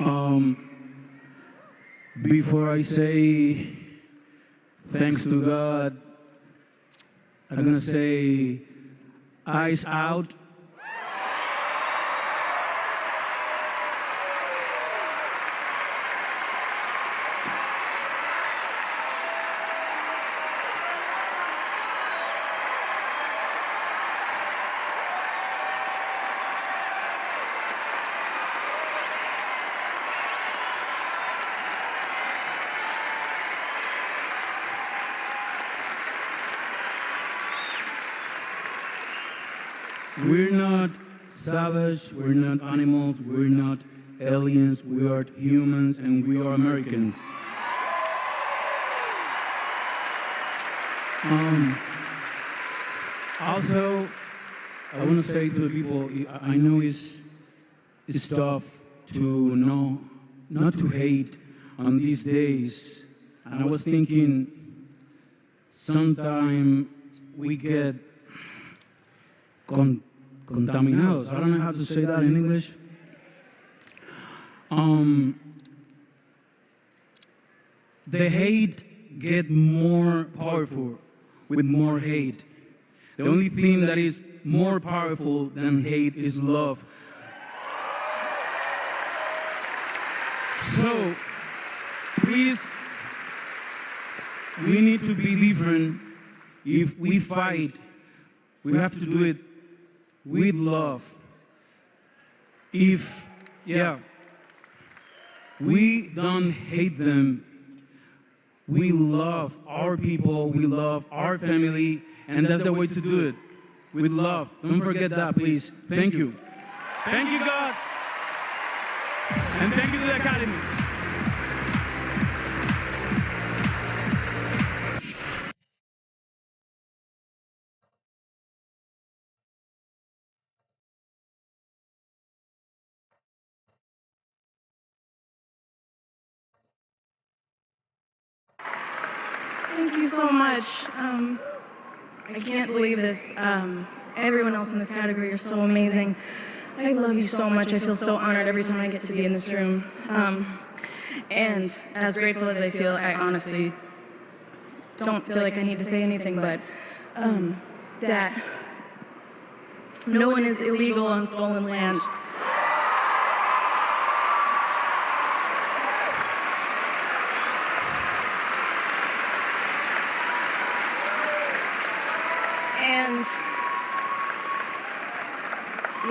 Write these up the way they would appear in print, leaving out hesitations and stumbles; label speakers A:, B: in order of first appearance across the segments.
A: Um, Before I say thanks to God, I'm gonna say eyes out. We're not savage, we're not animals, we're not aliens, we are humans and we are Americans. Um, Also, I want to say to the people, I know it's tough to know, not to hate on these days. And I was thinking, sometime we get contaminados. I don't know how to say that in English. Um, the hate get more powerful with more hate. The only thing that is more powerful than hate is love. So, please, we need to be different. If we fight, we have to do it with love. If, yeah, we don't hate them, we love our people, we love our family, and that's the way to do it, with love. Don't forget that, please. Thank you. Thank you, God. And thank you to the Academy.
B: Thank you so much. I can't believe this. Everyone else in this category, you're so amazing. I love you so much. I feel so honored every time I get to be in this room. And as grateful as I feel, I honestly don't feel like I need to say anything, but that no one is illegal on stolen land. And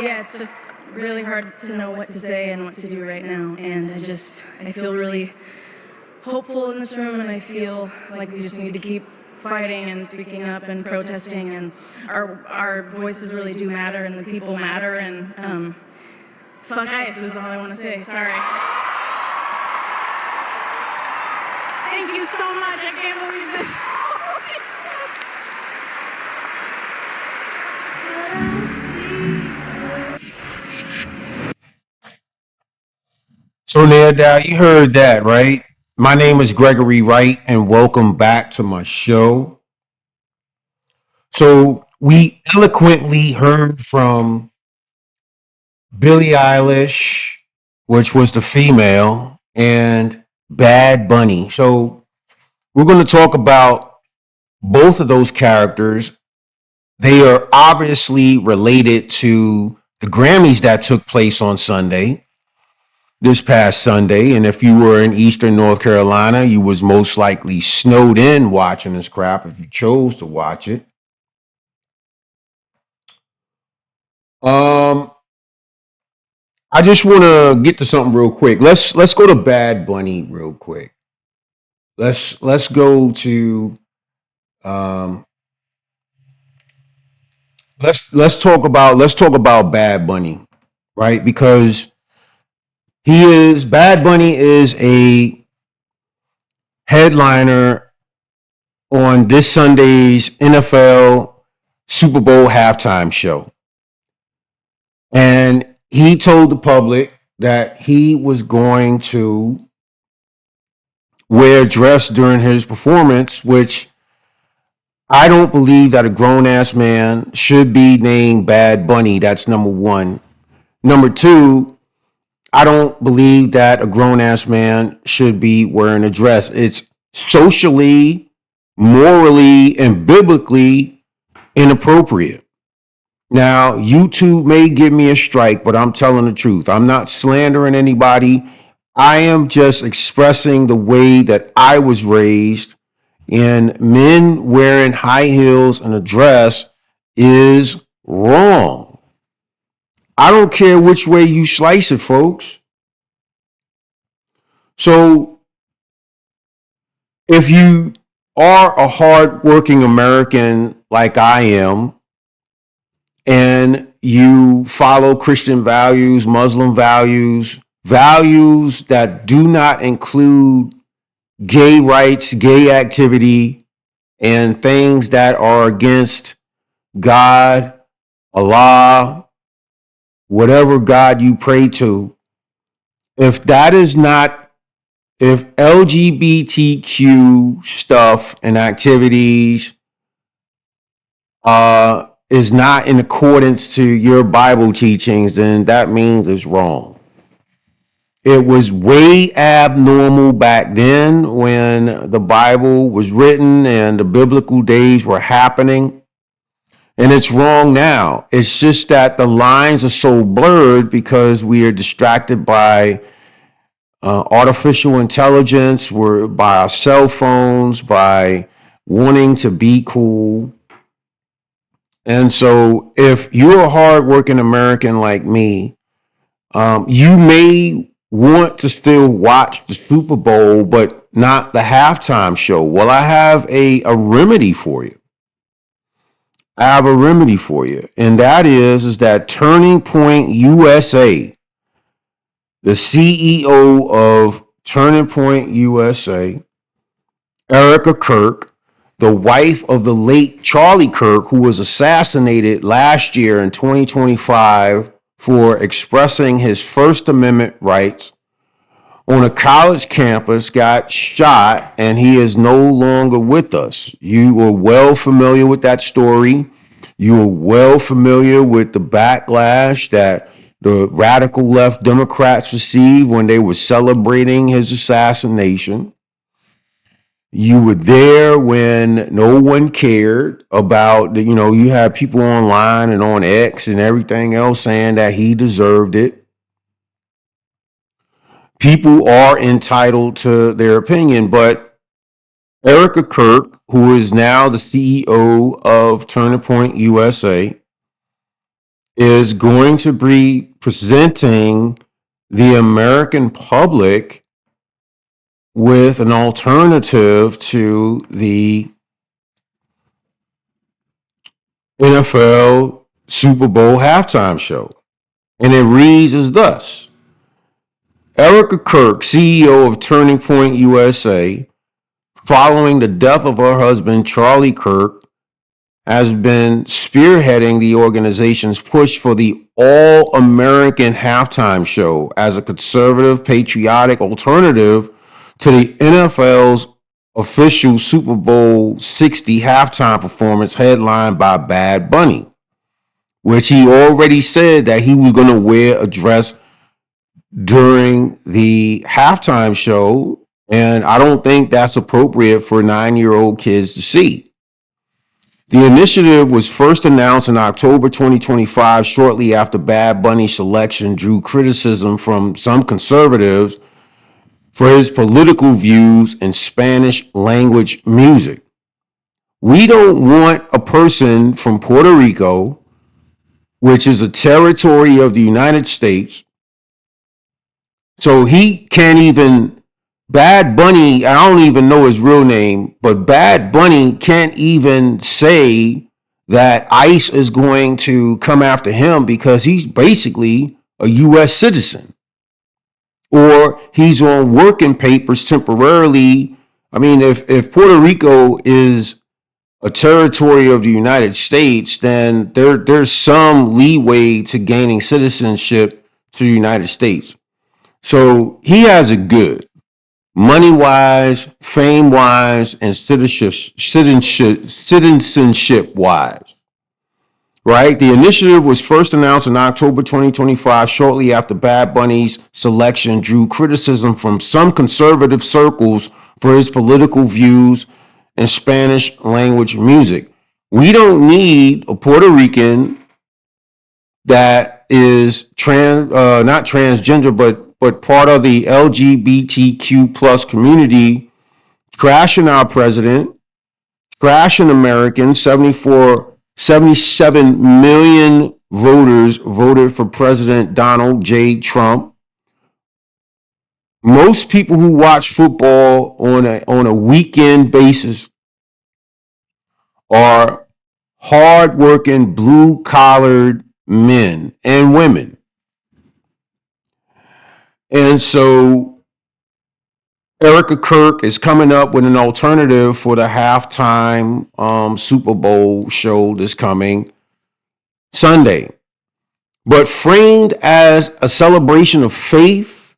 B: yeah, it's just really hard to know what to say and what to do right now. And I feel really hopeful in this room, and I feel like we just need to keep fighting and speaking up and protesting, and our voices really do matter, and the people matter, and fuck ICE is all I want to say. Sorry. Thank you so much. I can't believe this.
C: So now you heard that, right? My name is Gregory Wright, and welcome back to my show. So we eloquently heard from Billie Eilish, which was the female, and Bad Bunny. So we're going to talk about both of those characters. They are obviously related to the Grammys that took place on Sunday, this past Sunday. And if you were in Eastern North Carolina, you was most likely snowed in watching this crap if you chose to watch it. Um, I just want to get to something real quick. Let's go to Bad Bunny real quick. Let's go to um let's talk about Bad Bunny, right? Because Bad Bunny is a headliner on this Sunday's NFL Super Bowl halftime show. And he told the public that he was going to wear a dress during his performance, which I don't believe that a grown ass man should be named Bad Bunny. That's number one. Number two, I don't believe that a grown ass man should be wearing a dress. It's socially, morally, and biblically inappropriate. Now, YouTube may give me a strike, but I'm telling the truth. I'm not slandering anybody. I am just expressing the way that I was raised, and men wearing high heels and a dress is wrong. I don't care which way you slice it, folks. So if you are a hardworking American like I am, and you follow Christian values, Muslim values, values that do not include gay rights, gay activity, and things that are against God, Allah, whatever God you pray to, if that is not, if LGBTQ stuff and activities is not in accordance to your Bible teachings, then that means it's wrong. It was way abnormal back then when the Bible was written and the biblical days were happening. And it's wrong now. It's just that the lines are so blurred because we are distracted by artificial intelligence, we're by our cell phones, by wanting to be cool. And so if you're a hardworking American like me, you may want to still watch the Super Bowl, but not the halftime show. Well, I have a remedy for you. I have a remedy for you. And that is that Turning Point USA, the CEO of Turning Point USA, Erica Kirk, the wife of the late Charlie Kirk, who was assassinated last year in 2025 for expressing his First Amendment rights on a college campus, got shot, and he is no longer with us. You are well familiar with that story. You are well familiar with the backlash that the radical left Democrats received when they were celebrating his assassination. You were there when no one cared about, you had people online and on X and everything else saying that he deserved it. People are entitled to their opinion, but Erica Kirk, who is now the CEO of Turning Point USA, is going to be presenting the American public with an alternative to the NFL Super Bowl halftime show. And it reads as thus: Erica Kirk, CEO of Turning Point USA, following the death of her husband, Charlie Kirk, has been spearheading the organization's push for the All-American halftime show as a conservative, patriotic alternative to the NFL's official Super Bowl 60 halftime performance headlined by Bad Bunny, which he already said that he was going to wear a dress during the halftime show, and I don't think that's appropriate for 9-year-old kids to see. The initiative was first announced in October 2025, shortly after Bad Bunny's selection drew criticism from some conservatives for his political views in Spanish language music. We don't want a person from Puerto Rico, which is a territory of the United States. So he can't even, Bad Bunny, I don't even know his real name, but Bad Bunny can't even say that ICE is going to come after him because he's basically a U.S. citizen. Or he's on working papers temporarily. I mean, if Puerto Rico is a territory of the United States, then there's some leeway to gaining citizenship to the United States. So he has it good, money-wise, fame-wise, and citizenship-wise. right? The initiative was first announced in October 2025, shortly after Bad Bunny's selection drew criticism from some conservative circles for his political views in Spanish language music. We don't need a Puerto Rican that is not transgender, but part of the LGBTQ plus community trashing our president, trashing Americans. 77 million voters voted for President Donald J. Trump. Most people who watch football on a weekend basis are hardworking, blue-collared men and women. And so Erica Kirk is coming up with an alternative for the halftime Super Bowl show that's coming Sunday. But framed as a celebration of faith,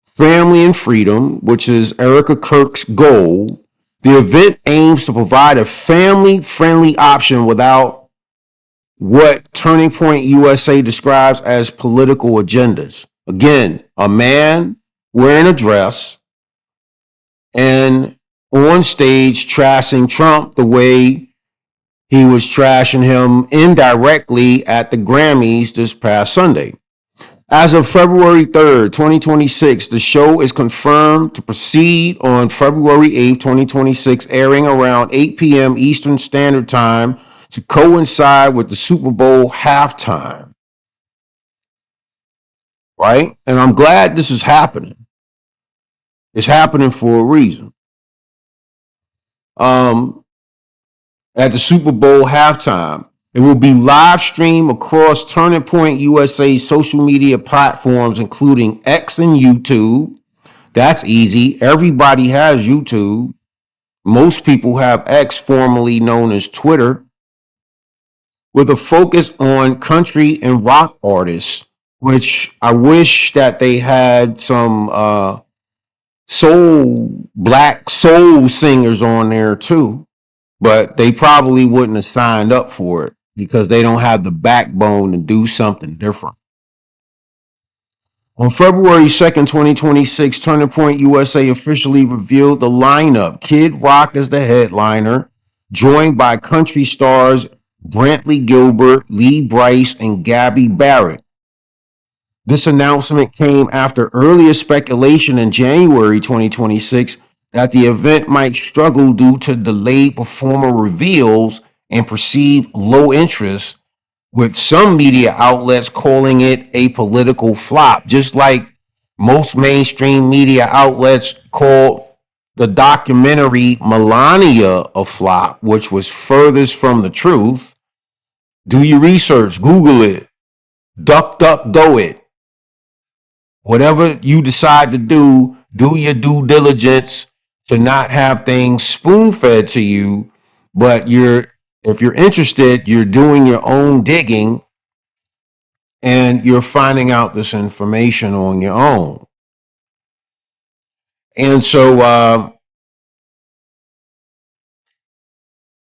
C: family, and freedom, which is Erica Kirk's goal, the event aims to provide a family-friendly option without what Turning Point USA describes as political agendas. Again, a man wearing a dress and on stage trashing Trump the way he was trashing him indirectly at the Grammys this past Sunday. As of February 3rd, 2026, the show is confirmed to proceed on February 8th, 2026, airing around 8 p.m. Eastern Standard Time to coincide with the Super Bowl halftime. Right? And I'm glad this is happening. It's happening for a reason. At the Super Bowl halftime, it will be live streamed across Turning Point USA social media platforms, including X and YouTube. That's easy. Everybody has YouTube. Most people have X, formerly known as Twitter, with a focus on country and rock artists, which I wish that they had some black soul singers on there too, but they probably wouldn't have signed up for it because they don't have the backbone to do something different. On February 2nd, 2026, Turning Point USA officially revealed the lineup. Kid Rock is the headliner, joined by country stars Brantley Gilbert, Lee Brice, and Gabby Barrett. This announcement came after earlier speculation in January 2026 that the event might struggle due to delayed performer reveals and perceived low interest, with some media outlets calling it a political flop, just like most mainstream media outlets called the documentary Melania a flop, which was furthest from the truth. Do your research, Google it, duck, go it. Whatever you decide to do your due diligence to not have things spoon fed to you. But if you're interested, you're doing your own digging and you're finding out this information on your own. And so,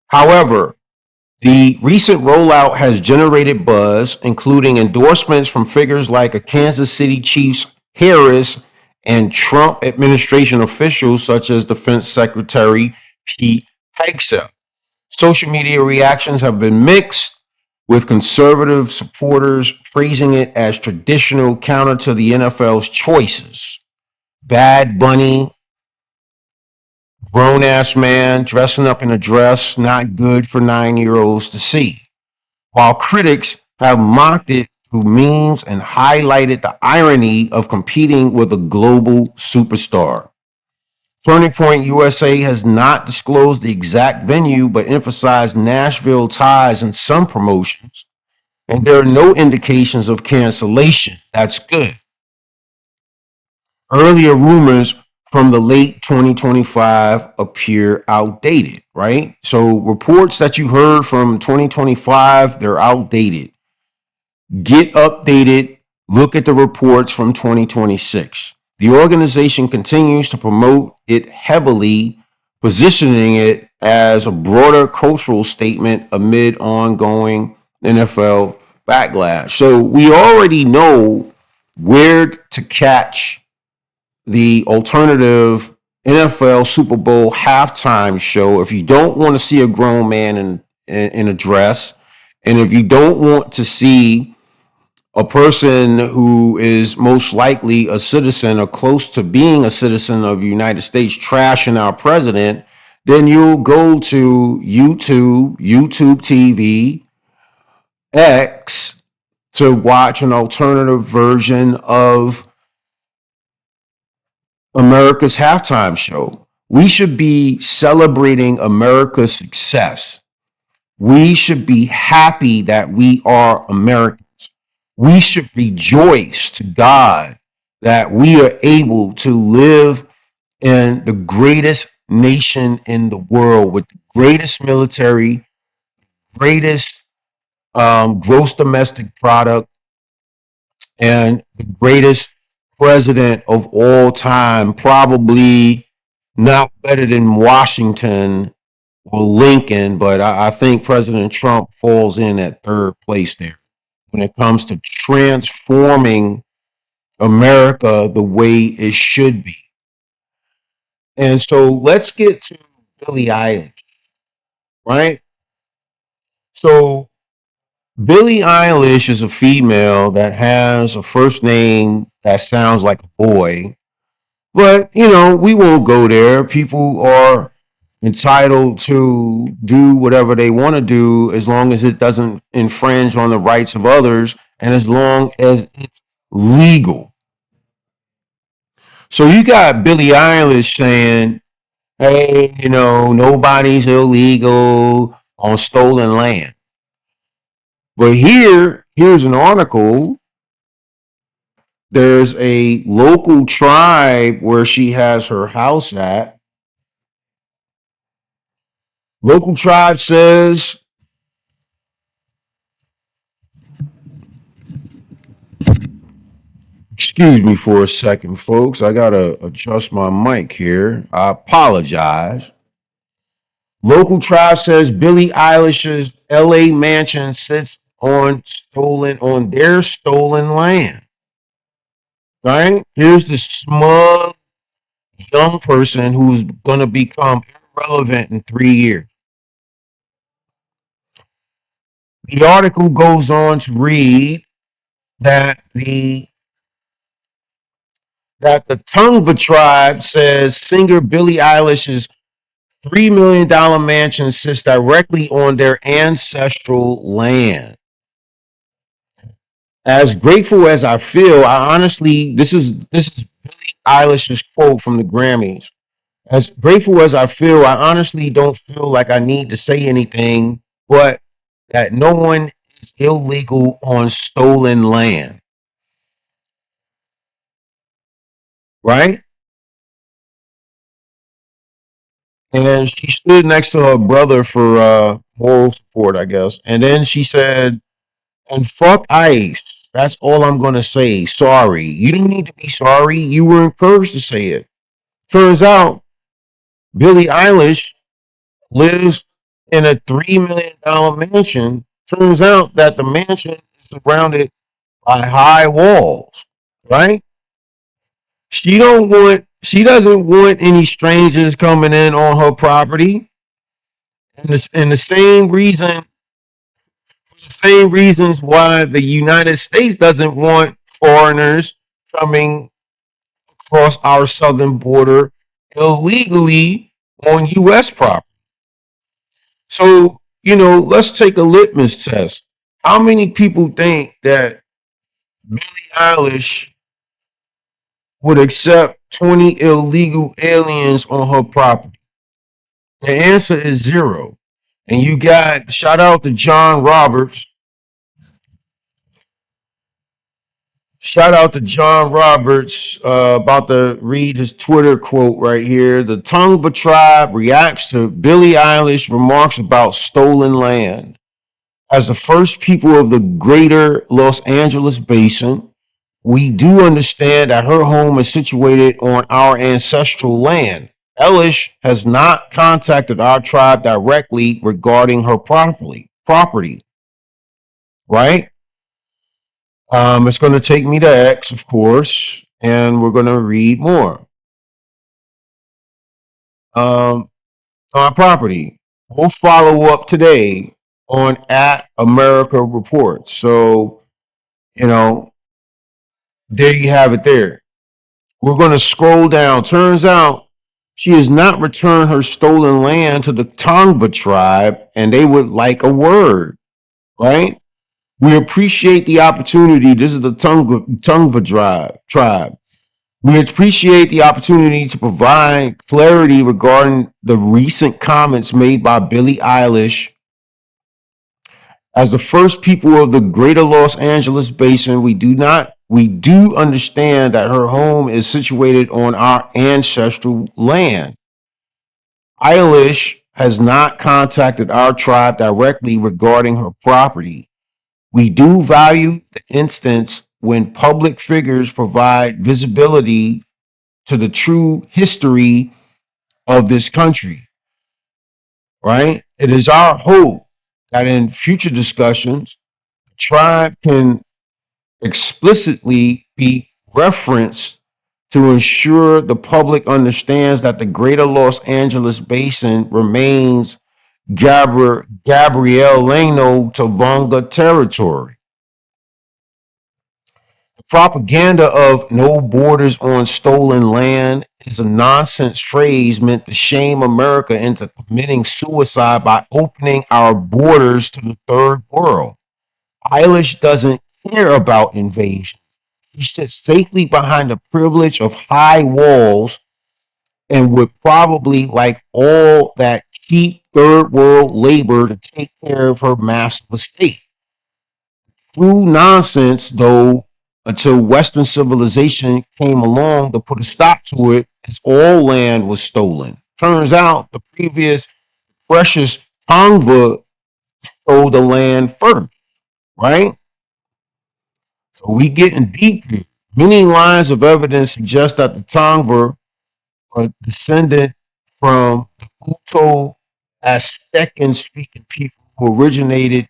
C: however, the recent rollout has generated buzz, including endorsements from figures like a Kansas City Chiefs Harris and Trump administration officials such as Defense Secretary Pete Hegseth. Social media reactions have been mixed, with conservative supporters praising it as traditional counter to the NFL's choices. Bad Bunny, grown ass man dressing up in a dress, not good for 9-year-olds to see. While critics have mocked it through memes and highlighted the irony of competing with a global superstar. Turning Point USA has not disclosed the exact venue, but emphasized Nashville ties in some promotions, and there are no indications of cancellation. That's good. Earlier rumors from the late 2025 appear outdated, right? So reports that you heard from 2025, they're outdated. Get updated, look at the reports from 2026. The organization continues to promote it heavily, positioning it as a broader cultural statement amid ongoing NFL backlash. So we already know where to catch the alternative NFL Super Bowl halftime show if you don't want to see a grown man in a dress, and if you don't want to see a person who is most likely a citizen or close to being a citizen of the United States trashing our president, then you'll go to YouTube TV, X, to watch an alternative version of America's halftime show. We should be celebrating America's success. We should be happy that we are Americans. We should rejoice to God that we are able to live in the greatest nation in the world with the greatest military, greatest gross domestic product, and the greatest president of all time, probably not better than Washington or Lincoln, but I think President Trump falls in at third place there when it comes to transforming America the way it should be. And so let's get to Billie Eilish, right? So Billie Eilish is a female that has a first name that sounds like a boy, but we won't go there. People are entitled to do whatever they want to do as long as it doesn't infringe on the rights of others and as long as it's legal. So you got Billie Eilish saying, hey, nobody's illegal on stolen land. But here's an article. There's a local tribe where she has her house at. Local tribe says, excuse me for a second, folks. I got to adjust my mic here. I apologize. Local tribe says Billie Eilish's LA mansion sits on their stolen land. Right? Here's the smug young person who's going to become irrelevant in 3 years. The article goes on to read that the Tongva tribe says singer Billie Eilish's $3 million mansion sits directly on their ancestral land. As grateful as I feel, I honestly, this is Billie Eilish's quote from the Grammys. As grateful as I feel, I honestly don't feel like I need to say anything, but that no one is illegal on stolen land. Right? And she stood next to her brother for moral support, I guess. And then she said, and fuck ICE. That's all I'm going to say. Sorry. You don't need to be sorry. You were encouraged to say it. Turns out Billie Eilish lives in a $3 million mansion. Turns out that the mansion is surrounded by high walls, right? She doesn't want any strangers coming in on her property. And the same reasons why the United States doesn't want foreigners coming across our southern border illegally on US property. So, let's take a litmus test. How many people think that Billie Eilish would accept 20 illegal aliens on her property? The answer is zero. And you got, shout out to John Roberts. Shout out to John Roberts. About to read his Twitter quote right here. The Tongva tribe reacts to Billie Eilish remarks about stolen land. As the first people of the greater Los Angeles basin, we do understand that her home is situated on our ancestral land. Eilish has not contacted our tribe directly regarding her property. right? It's going to take me to X, of course, and we're going to read more. Um, on property. We'll follow up today on at America Reports. So, you know, there you have it there. We're going to scroll down. Turns out she has not returned her stolen land to the Tongva tribe, and they would like a word, right? We appreciate the opportunity. This is the Tongva tribe. We appreciate the opportunity to provide clarity regarding the recent comments made by Billie Eilish. As the first people of the greater Los Angeles basin, we do understand that her home is situated on our ancestral land. Eilish has not contacted our tribe directly regarding her property. We do value the instance when public figures provide visibility to the true history of this country, right? It is our hope that in future discussions, the tribe can explicitly be referenced to ensure the public understands that the greater Los Angeles basin remains Gabrielle Leno Tavanga territory. The propaganda of no borders on stolen land is a nonsense phrase meant to shame America into committing suicide by opening our borders to the third world. Eilish doesn't care about invasion. He sits safely behind the privilege of high walls and would probably like all that cheap third world labor to take care of her massive estate. Through nonsense, though, until Western civilization came along to put a stop to it, as all land was stolen. Turns out the previous precious Tongva stole the land first, right? So we getting deep here. Many lines of evidence suggest that the Tongva are descended from the Uto Aztecan speaking people who originated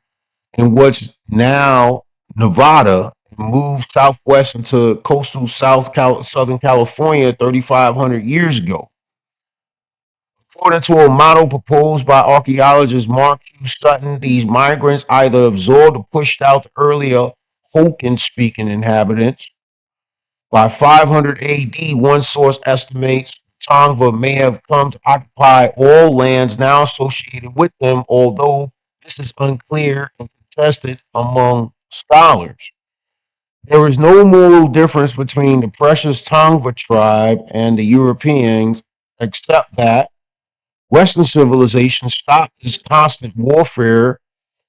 C: in what's now Nevada and moved southwest into coastal Southern California 3,500 years ago. According to a model proposed by archaeologist Mark Q. Sutton, these migrants either absorbed or pushed out the earlier Hokan speaking inhabitants. By 500 AD, one source estimates Tongva may have come to occupy all lands now associated with them, although this is unclear and contested among scholars. There is no moral difference between the precious Tongva tribe and the Europeans, except that Western civilization stopped this constant warfare,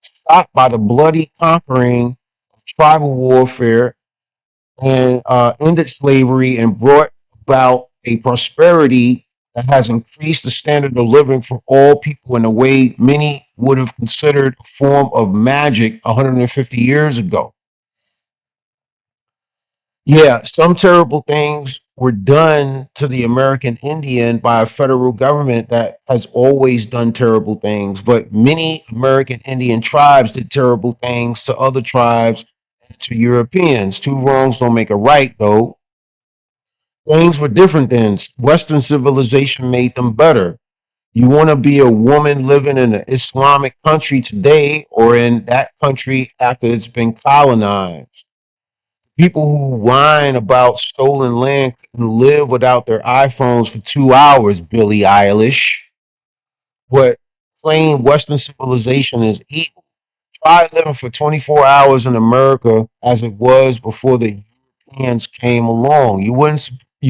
C: stopped by the bloody conquering of tribal warfare, and ended slavery and brought about a prosperity that has increased the standard of living for all people in a way many would have considered a form of magic 150 years ago. Yeah, some terrible things were done to the American Indian by a federal government that has always done terrible things, but many American Indian tribes did terrible things to other tribes and to Europeans. Two wrongs don't make a right, though. Things were different then. Western civilization made them better. You want to be a woman living in an Islamic country today or in that country after it's been colonized. People who whine about stolen land can live without their iPhones for 2 hours, Billie Eilish. But claim Western civilization is evil. Try living for 24 hours in America as it was before the Europeans came along. You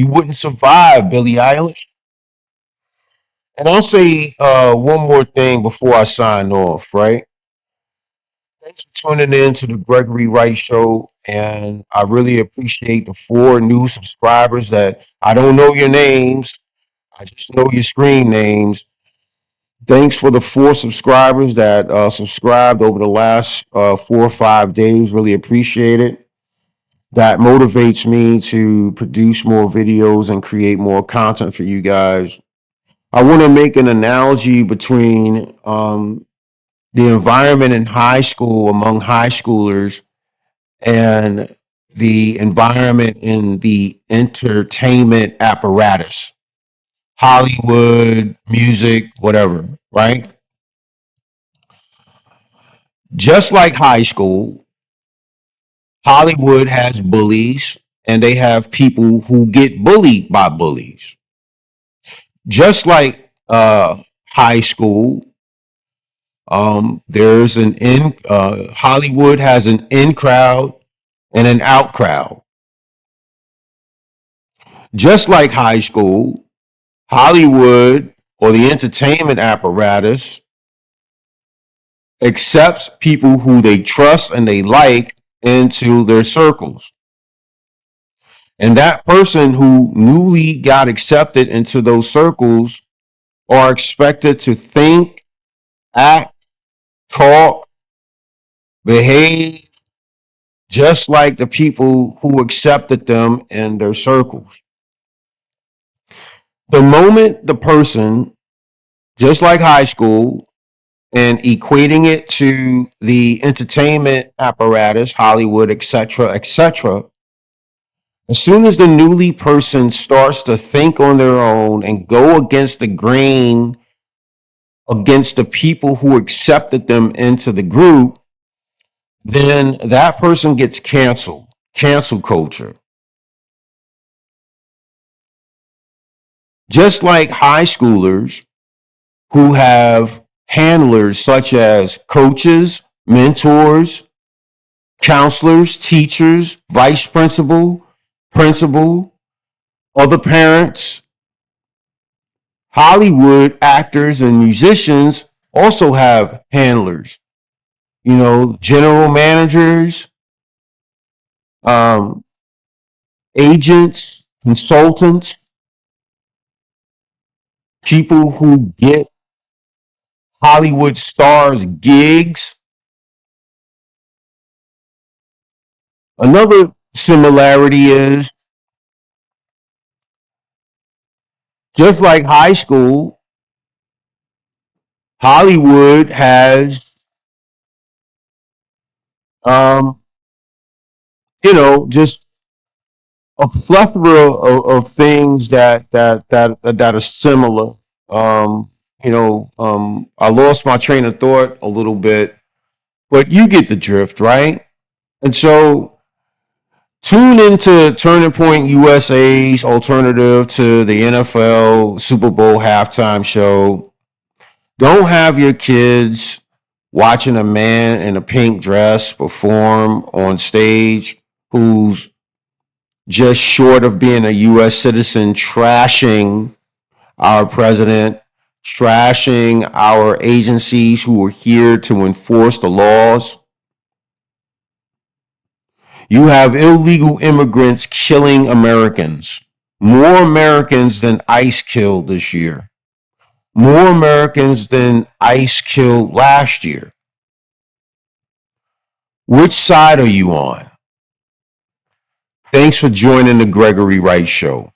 C: wouldn't survive, Billie Eilish. And I'll say one more thing before I sign off, right? Thanks for tuning in to the Gregory Wright Show. And I really appreciate the 4 new subscribers that I don't know your names. I just know your screen names. Thanks for the 4 subscribers that subscribed over the last 4 or 5 days. Really appreciate it. That motivates me to produce more videos and create more content for you guys. I want to make an analogy between the environment in high school among high schoolers and the environment in the entertainment apparatus, Hollywood, music, whatever, right? Just like high school, Hollywood has bullies and they have people who get bullied by bullies. Just like high school, there's an in Hollywood has an in crowd and an out crowd. Just like high school, Hollywood or the entertainment apparatus accepts people who they trust and they like into their circles. And that person who newly got accepted into those circles are expected to think, act, talk, behave just like the people who accepted them in their circles. The moment the person, just like high school, and equating it to the entertainment apparatus, Hollywood, etc., as soon as the newly person starts to think on their own and go against the grain, against the people who accepted them into the group, then that person gets canceled. Cancel culture. Just like high schoolers who have handlers such as coaches, mentors, counselors, teachers, vice principal, principal, other parents, Hollywood actors and musicians also have handlers, general managers, um, agents, consultants, people who get Hollywood stars gigs. Another similarity is just like high school, Hollywood has, um, just a plethora of things that are similar. I lost my train of thought a little bit, but you get the drift, right? And so tune into Turning Point USA's alternative to the NFL Super Bowl halftime show. Don't have your kids watching a man in a pink dress perform on stage who's just short of being a U.S. citizen, trashing our president, trashing our agencies who are here to enforce the laws. You have illegal immigrants killing Americans. More Americans than ICE killed this year. More Americans than ICE killed last year. Which side are you on? Thanks for joining the Gregory Wright Show.